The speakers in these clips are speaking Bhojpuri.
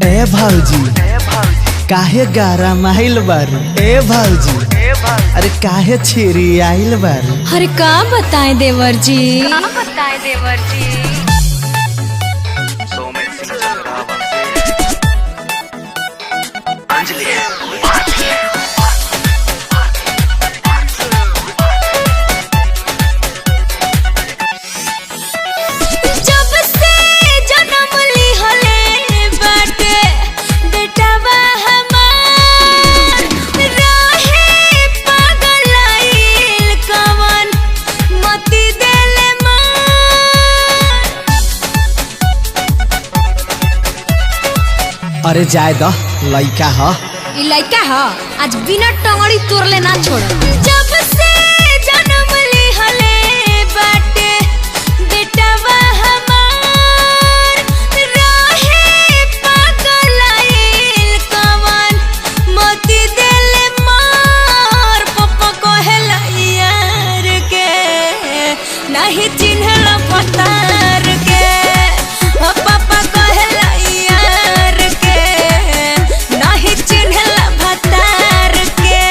ए भौजी काहे गारा माइल बारू। ए भौजी अरे काहे छेरी आइल बारू। अरे का बताएं देवर जी। अरे जाए द लइका ह ई लइका ह आज बिना टंगड़ी तोड़ले ना छोड़। जब से जन्म ली हले बाटे बेटावा हमार रहे पागलाइल कवन मोती देले मार। पप्पा कहेला यार के नहीं चिन्हला पतार के। पापा कहेला यार के नहीं चिन्हला भतार के।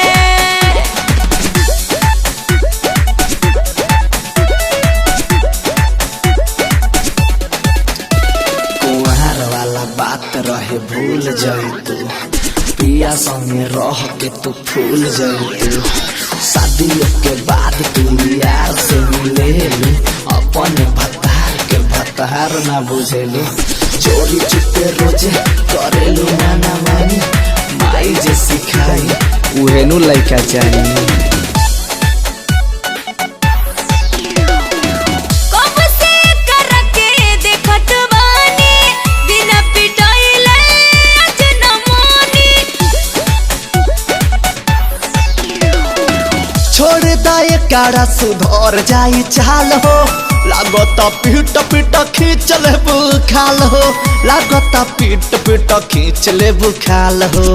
कुंवार वाला बात रहे भूल जाई तू। पिया संगे रह के तू फूल जाई तू। शादियों के बाद तू यार से मिलेलू। अपन भतार के भतार ना बुझेलू। चोरी चुपे रोजे करेलू नाना मानी। माई जे सिखाई उहेनु लइका जानी। छोड़ दाए काड़ा सुधर जाई चाल हो। लागत पीट पीट खींच ले बुखाल हो। लागत पीट पीट खींच ले बुखाल हो।